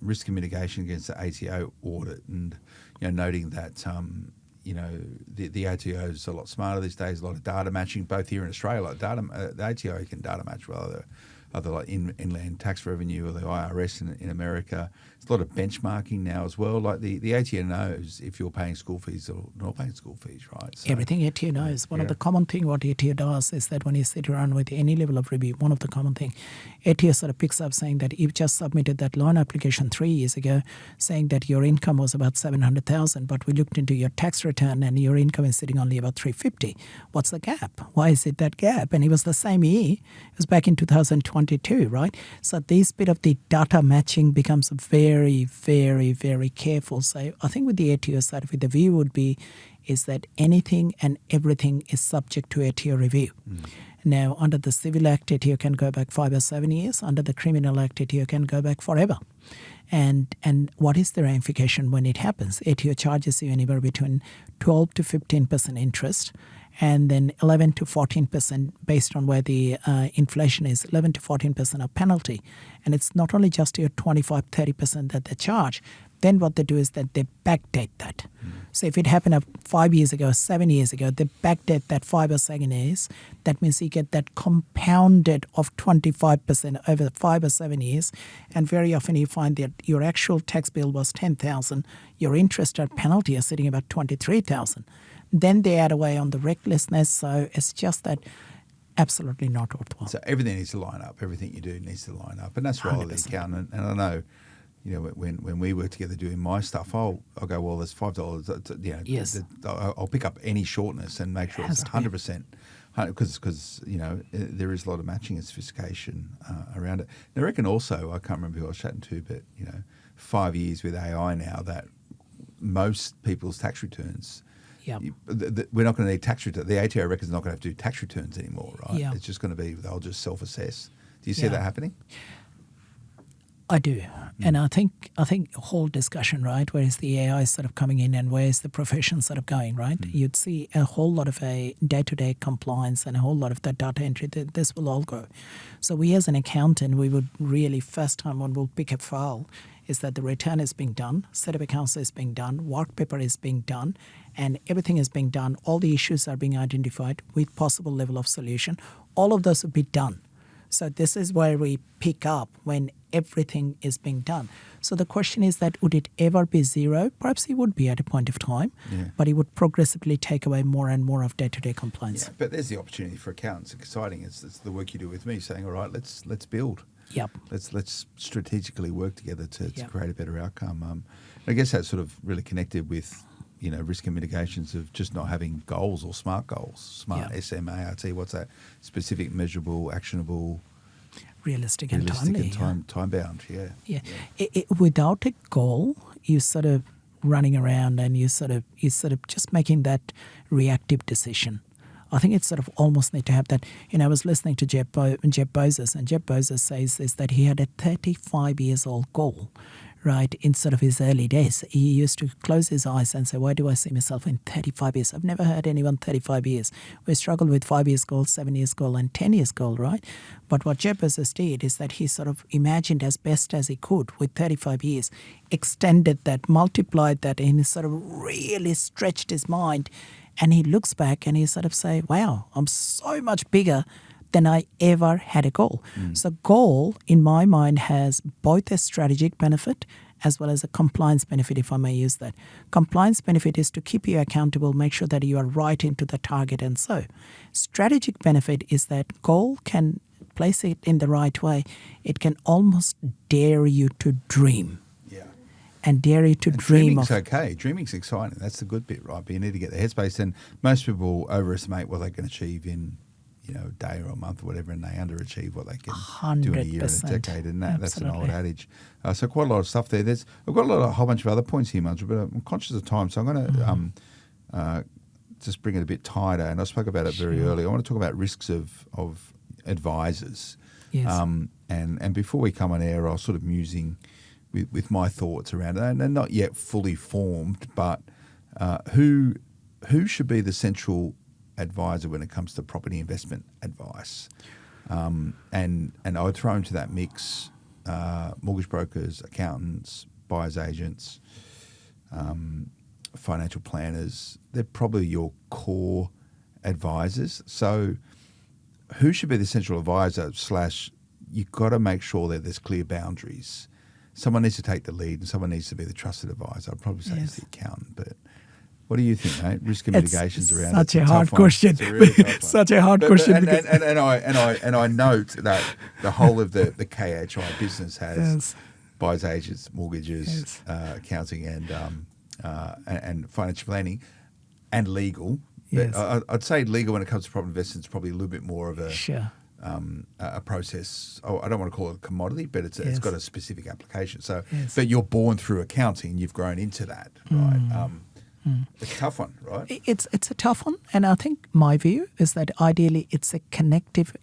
risk and mitigation against the ATO audit and noting that the ATO is a lot smarter these days, a lot of data matching, both here in Australia. The ATO can data match with other like inland tax revenue or the IRS in America. There's a lot of benchmarking now as well. Like the ATO knows if you're paying school fees or not paying school fees, right? So, everything ATO knows. One of the common thing what ATO does is that when you sit around with any level of review, one of the common thing ATO sort of picks up saying that you've just submitted that loan application 3 years ago, saying that your income was about 700,000, but we looked into your tax return and your income is sitting only about 350. What's the gap? Why is it that gap? And it was the same year. It was back in 2022, right? So this bit of the data matching becomes very, very, very careful. So I think with the ATO side of it, the view would be is that anything and everything is subject to ATO review. Now, under the Civil Act, ATO can go back 5 or 7 years. Under the Criminal Act, ATO can go back forever. And what is the ramification when it happens? ATO charges you anywhere between 12 to 15% interest, and then 11 to 14% based on where the inflation is, 11 to 14% of penalty. And it's not only just your 25, 30% that they charge. Then what they do is that they backdate that. So if it happened 5 years ago, 7 years ago, they backdate that 5 or 7 years. That means you get that compounded of 25% over 5 or 7 years. And very often you find that your actual tax bill was 10,000, your interest or penalty is sitting about 23,000. Then they add away on the recklessness. So it's just that absolutely not worthwhile. So everything needs to line up. Everything you do needs to line up. And that's right, the accountant. And I know, you know, when we work together doing my stuff, I'll go, well, there's $5. You know, yes. I'll pick up any shortness and make sure it's 100%. Because you know, there is a lot of matching and sophistication around it. And I reckon also, I can't remember who I was chatting to, but, you know, 5 years with AI now that most people's tax returns, we're not going to need tax returns. The ATO reckons not going to have to do tax returns anymore, right? Yeah. It's just going to be, they'll just self-assess. Do you see that happening? I do. And I think the whole discussion, right, where is the AI sort of coming in and where is the profession sort of going, right? You'd see a whole lot of a day-to-day compliance and a whole lot of that data entry. This will all go. So we as an accountant, we would really, first time when we'll pick a file, is that the return is being done, set of accounts is being done, work paper is being done, and everything is being done. All the issues are being identified with possible level of solution. All of those would be done. So this is where we pick up when everything is being done. So the question is that would it ever be zero? Perhaps it would be at a point of time, but it would progressively take away more and more of day-to-day compliance. Yeah, but there's the opportunity for accountants. It's exciting. It's the work you do with me, saying, all right, let's build. Yep. Let's strategically work together to create a better outcome. I guess that's sort of really connected with, you know, risk and mitigations of just not having goals or SMART goals. SMART, SMART, what's that? Specific, measurable, actionable, realistic and timely. Time bound, Yeah. Without a goal, you sort of running around and you sort of just making that reactive decision. I think it's sort of almost need to have that. You know, I was listening to Jeff Bezos, and Jeff Bezos says is that he had a 35 years old goal, right, in sort of his early days. He used to close his eyes and say, why do I see myself in 35 years? I've never heard anyone 35 years. We struggle with 5 years goal, 7 years goal, and 10 years goal, right? But what Jeff Bezos did is that he sort of imagined as best as he could with 35 years, extended that, multiplied that, and he sort of really stretched his mind. And he looks back and he sort of say, wow, I'm so much bigger than I ever had a goal. So goal, in my mind, has both a strategic benefit as well as a compliance benefit, if I may use that. Compliance benefit is to keep you accountable, make sure that you are right into the target and so. Strategic benefit is that goal can place it in the right way. It can almost dare you to dream. And dare you to dream of. Dreaming's okay. Dreaming's exciting. That's the good bit, right? But you need to get the headspace. And most people overestimate what they can achieve in, you know, a day or a month or whatever, and they underachieve what they can do in a year and a decade. And that's an old adage. So quite a lot of stuff there. I've got a whole bunch of other points here, Munzurul, but I'm conscious of time, so I'm going to just bring it a bit tighter. And I spoke about it very early. I want to talk about risks of advisors. Yes. And before we come on air, I was sort of musing with my thoughts around it, and they're not yet fully formed, but who should be the central advisor when it comes to property investment advice? And I would throw into that mix mortgage brokers, accountants, buyer's agents, financial planners. They're probably your core advisors. So who should be the central advisor / you've got to make sure that there's clear boundaries. Someone needs to take the lead and someone needs to be the trusted advisor. I'd probably say it's the accountant, but what do you think, mate? Risk and mitigations around such it. A hard question. It's a really tough one. Such a hard question. And I note that the whole of the KHI business has buyers agents, mortgages, accounting, and financial planning, and legal. Yes. But I'd say legal when it comes to property investment is probably a little bit more of a a process. I don't want to call it a commodity, but it's got a specific application. So, but you're born through accounting. You've grown into that, right? It's a tough one, right? It's a tough one, and I think my view is that ideally it's a collective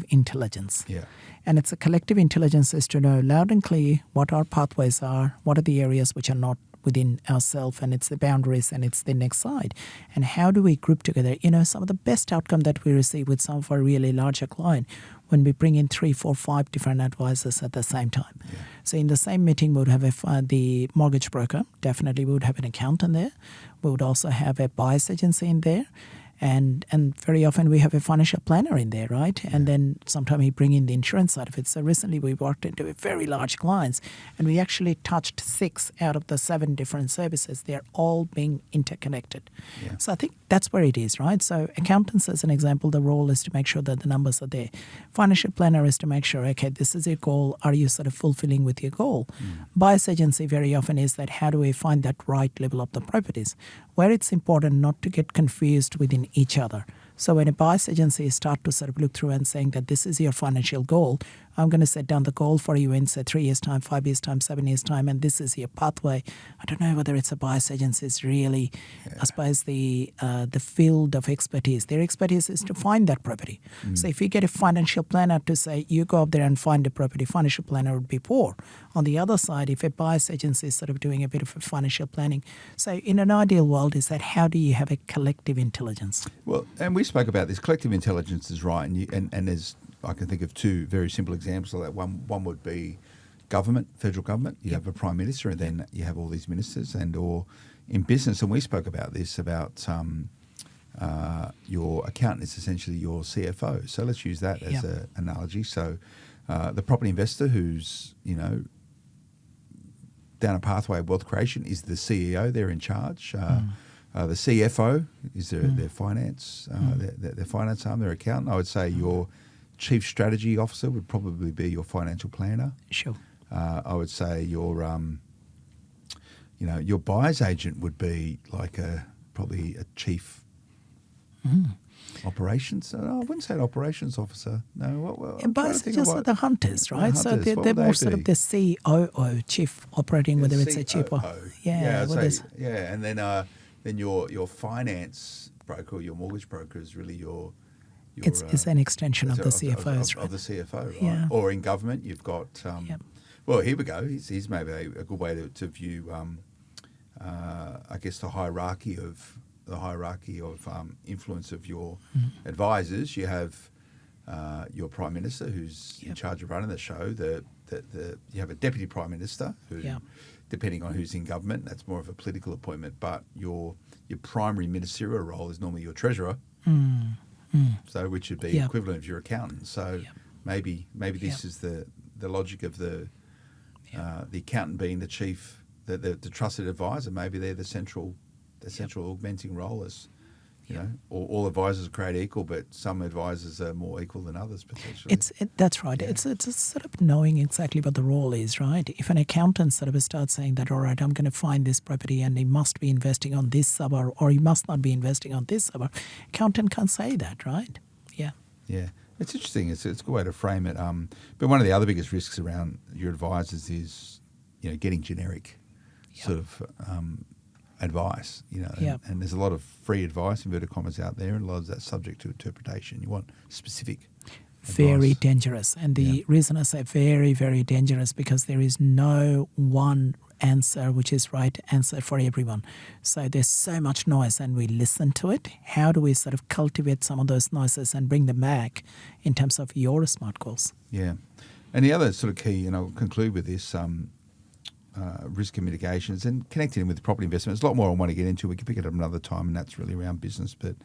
intelligence. Yeah. And it's a collective intelligence is to know loud and clear what our pathways are, what are the areas which are not within ourselves, and it's the boundaries, and it's the next side. And how do we group together? Some of the best outcome that we receive with some of our really larger client when we bring in 3, 4, 5 different advisors at the same time. Yeah. So in the same meeting, we would have the mortgage broker. Definitely, we would have an accountant there. We would also have a buyer's agency in there. And very often we have a financial planner in there, right? Yeah. And then sometimes we bring in the insurance side of it. So recently we worked into a very large clients, and we actually touched 6 out of the 7 different services. They're all being interconnected. Yeah. So I think that's where it is, right? So accountants, as an example, the role is to make sure that the numbers are there. Financial planner is to make sure, okay, this is your goal. Are you sort of fulfilling with your goal? Buyer's agency very often is that how do we find that right level of the properties? Where it's important not to get confused within each other. So when a buyer's agency start to sort of look through and saying that this is your financial goal, I'm going to set down the goal for you in, say, 3 years' time, 5 years' time, 7 years' time, and this is your pathway. I don't know whether it's a buyer's agency is really, I suppose, the field of expertise. Their expertise is to find that property. So if you get a financial planner to say, you go up there and find a property, financial planner would be poor. On the other side, if a buyer's agency is sort of doing a bit of a financial planning, so in an ideal world is that how do you have a collective intelligence? Well, and we spoke about this. Collective intelligence is right, and there's, I can think of 2 very simple examples of that. One would be government, federal government. You have a prime minister, and then you have all these ministers, or in business. And we spoke about this about your accountant is essentially your CFO. So let's use that as an analogy. So the property investor who's down a pathway of wealth creation is the CEO. They're in charge. The CFO is their finance, their finance arm, their accountant. I would say your chief strategy officer would probably be your financial planner. Sure. I would say your buyer's agent would be like probably a chief operations. I wouldn't say an operations officer. No. Buyers are just the hunters, right? So they're more sort of the COO, chief operating, whether it's a chief. And then your finance broker or your mortgage broker is really your it's an extension of the CFOs, right? Of the CFO, right? Yeah. Or in government, you've got. Well, here we go. Here's maybe a good way to view, I guess, the hierarchy of influence of your advisors. You have your prime minister, who's in charge of running the show. You have a deputy prime minister who, depending on who's in government, that's more of a political appointment. But your primary ministerial role is normally your treasurer. So which would be equivalent of your accountant. So maybe this is the logic of the accountant being the chief, the trusted advisor. Maybe they're the central augmenting role as all advisors are created equal, but some advisors are more equal than others potentially. That's right. Yeah. It's a sort of knowing exactly what the role is, right? If an accountant sort of starts saying that, all right, I'm going to find this property and he must be investing on this suburb or he must not be investing on this suburb, accountant can't say that, right? Yeah. Yeah. It's interesting. It's a good way to frame it. But one of the other biggest risks around your advisors is, getting generic sort of advice, and there's a lot of free advice, inverted commas, out there, and a lot of that's subject to interpretation. You want specific very advice. Dangerous. And the reason I say very, very dangerous, because there is no one answer which is right answer for everyone. So there's so much noise and we listen to it. How do we sort of cultivate some of those noises and bring them back in terms of your smart goals? Yeah. And the other sort of key, and I'll conclude with this, risk and mitigations and connecting with property investment. There's a lot more I want to get into. We can pick it up another time, and that's really around business. But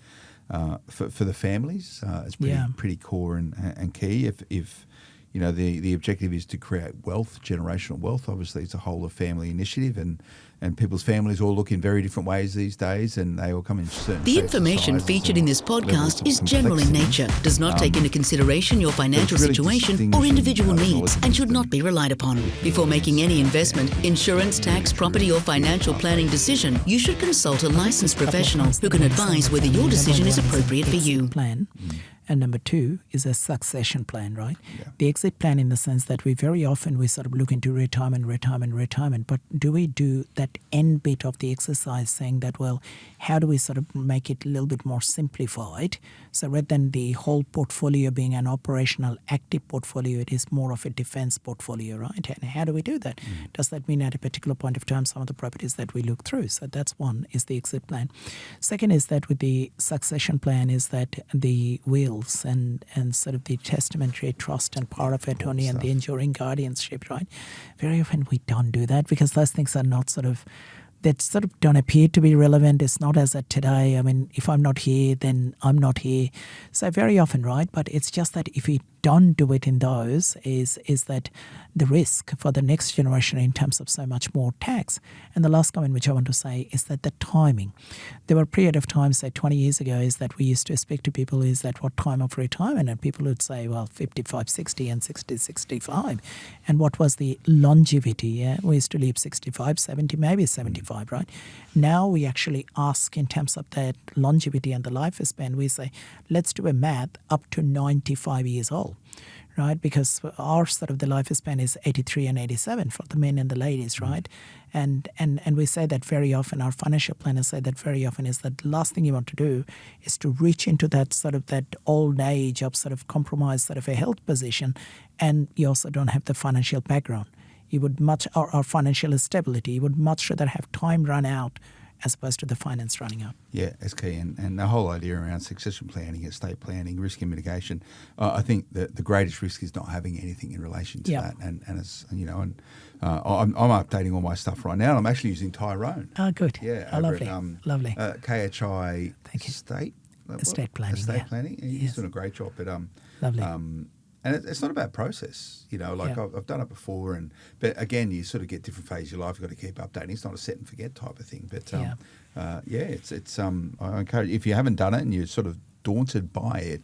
for the families, it's pretty core and key. If the objective is to create wealth, generational wealth. Obviously, it's a whole of family initiative, and people's families all look in very different ways these days, and they all come in certain The shapes and information sizes featured and in this levels podcast of is general in complexity. nature, does not take into consideration your financial really situation or distinguishing, individual knowledge needs and and should not wisdom. be relied upon. Before making any investment, insurance, tax, property or financial planning decision, you should consult a licensed professional who can advise whether your decision is appropriate for you. Plan. And number two is a succession plan, right? Yeah. The exit plan in the sense that we very often we sort of look into retirement, but do we do that end bit of the exercise saying that, well, how do we sort of make it a little bit more simplified? So rather than the whole portfolio being an operational active portfolio, it is more of a defense portfolio, right? And how do we do that? Does that mean at a particular point of time some of the properties that we look through? So that's one, is the exit plan. Second is that with the succession plan is that the will and sort of the testamentary trust and power of attorney and the enduring guardianship, right? Very often we don't do that because those things are not that sort of don't appear to be relevant. It's not as at today. I mean, if I'm not here, then I'm not here. So very often, right? But it's just that if we don't do it in those is that the risk for the next generation in terms of so much more tax. And the last comment which I want to say is that the timing. There were a period of time, say 20 years ago, is that we used to speak to people is that what time of retirement, and people would say, well, 55, 60 and 60, 65. And what was the longevity? Yeah? We used to live 65, 70, maybe 75, right? Now we actually ask in terms of that longevity and the lifespan, we say, let's do a math up to 95 years old. Right, because our sort of the lifespan is 83 and 87 for the men and the ladies, right? And we say that very often, our financial planners say that very often is that the last thing you want to do is to reach into that sort of that old age of sort of compromise sort of a health position, and you also don't have the financial background. You would or financial stability, you would much rather have time run out as opposed to the finance running out. Yeah, it's key. And the whole idea around succession planning, estate planning, risk and mitigation, I think the greatest risk is not having anything in relation to that. And it's, I'm updating all my stuff right now, and I'm actually using Tyrone. Oh, good. Yeah. Lovely. Lovely. KHI Thank you. Estate planning. Estate planning. He's doing a great job. But Lovely. and it's not a bad process, I've done it before, but again, you sort of get different phases of your life. You've got to keep updating. It's not a set and forget type of thing. But it's I encourage, if you haven't done it and you're sort of daunted by it,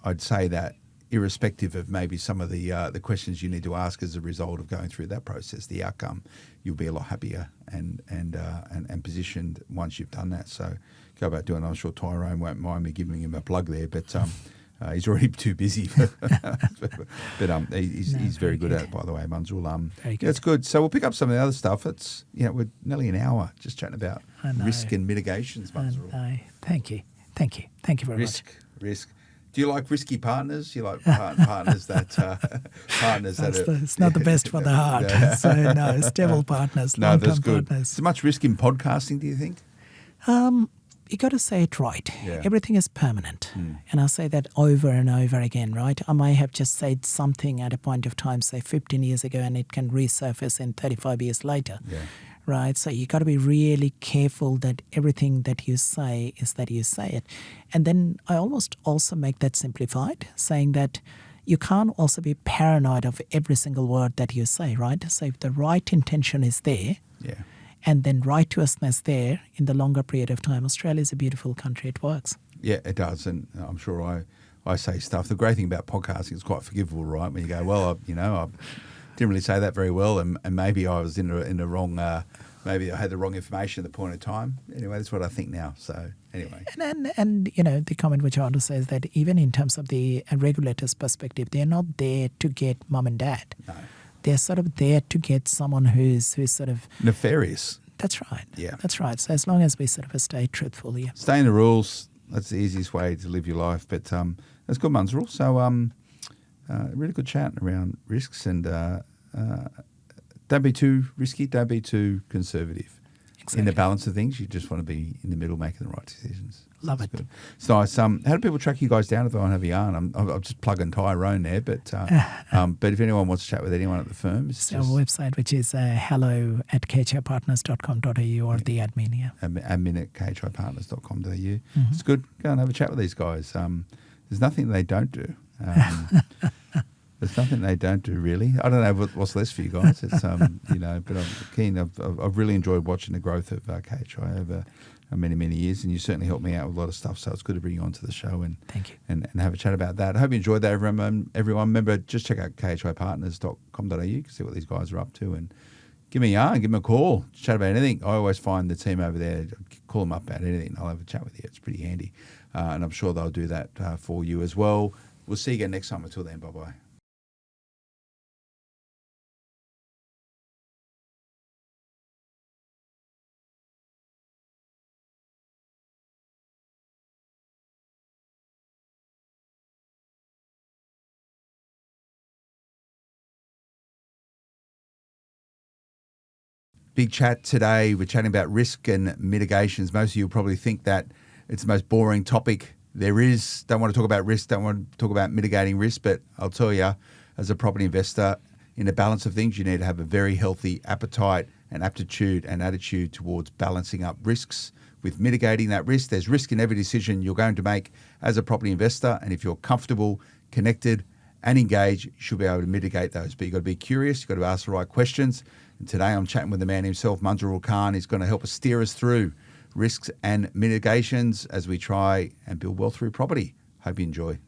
I'd say that irrespective of maybe some of the questions you need to ask as a result of going through that process, the outcome, you'll be a lot happier and positioned once you've done that. So go about doing it. I'm sure Tyrone won't mind me giving him a plug there, but he's already too busy. but he's very good at it, by the way, Munzurul. Very good. Yeah, it's good. So we'll pick up some of the other stuff. It's we're nearly an hour just chatting about risk and mitigations, Munzurul. Thank you very much. Risk. Do you like risky partners? You like partners that it's not the best for the heart. So no, stable partners, no, that's long-term good. partners. Is there much risk in podcasting, do you think? You got to say it right. Yeah. Everything is permanent. And I say that over and over again, right? I may have just said something at a point of time, say 15 years ago, and it can resurface in 35 years later. Yeah. Right? So you got to be really careful that everything that you say is that you say it. And then I almost also make that simplified, saying that you can't also be paranoid of every single word that you say, right? So if the right intention is there, and then righteousness there in the longer period of time, Australia is a beautiful country. It works. Yeah, it does. And I'm sure I say stuff. The great thing about podcasting is quite forgivable, right? When you go, well, I didn't really say that very well, and maybe I was in the wrong. Maybe I had the wrong information at the point of time. Anyway, that's what I think now. So anyway, and the comment which I want to say is that even in terms of the regulators' perspective, they're not there to get mum and dad. No, they're sort of there to get someone who's sort of nefarious. That's right. Yeah, that's right. So as long as we sort of stay truthful, stay in the rules. That's the easiest way to live your life. But that's good, Munzurul. So really good chat around risks and. Don't be too risky. Don't be too conservative. Exactly. In the balance of things, you just want to be in the middle, making the right decisions. Love it. Good. It's nice. How do people track you guys down if they want to have a yarn? I'm just plugging Tyrone there, but if anyone wants to chat with anyone at the firm, it's our website, which is hello@khipartners.com.au or the admin, admin at khipartners.com.au. It's good. Go and have a chat with these guys. There's nothing they don't do. There's nothing they don't do, really. I don't know what's less for you guys. It's but I'm keen. I've really enjoyed watching the growth of KHI over many, many years, and you certainly helped me out with a lot of stuff. So it's good to bring you onto the show and thank you and have a chat about that. I hope you enjoyed that, everyone. Remember, just check out khipartners.com.au. You can see what these guys are up to, and give me a yarn, give me a call, chat about anything. I always find the team over there, call them up about anything. I'll have a chat with you. It's pretty handy, and I'm sure they'll do that for you as well. We'll see you again next time. Until then, bye-bye. Big chat today. We're chatting about risk and mitigations. Most of you will probably think that it's the most boring topic there is. Don't want to talk about risk, don't want to talk about mitigating risk, but I'll tell you, as a property investor, in the balance of things, you need to have a very healthy appetite and aptitude and attitude towards balancing up risks with mitigating that risk. There's risk in every decision you're going to make as a property investor, and if you're comfortable, connected, and engaged, you should be able to mitigate those. But you've got to be curious, you've got to ask the right questions. And today I'm chatting with the man himself, Munzurul Khan. He's going to help us steer us through risks and mitigations as we try and build wealth through property. Hope you enjoy.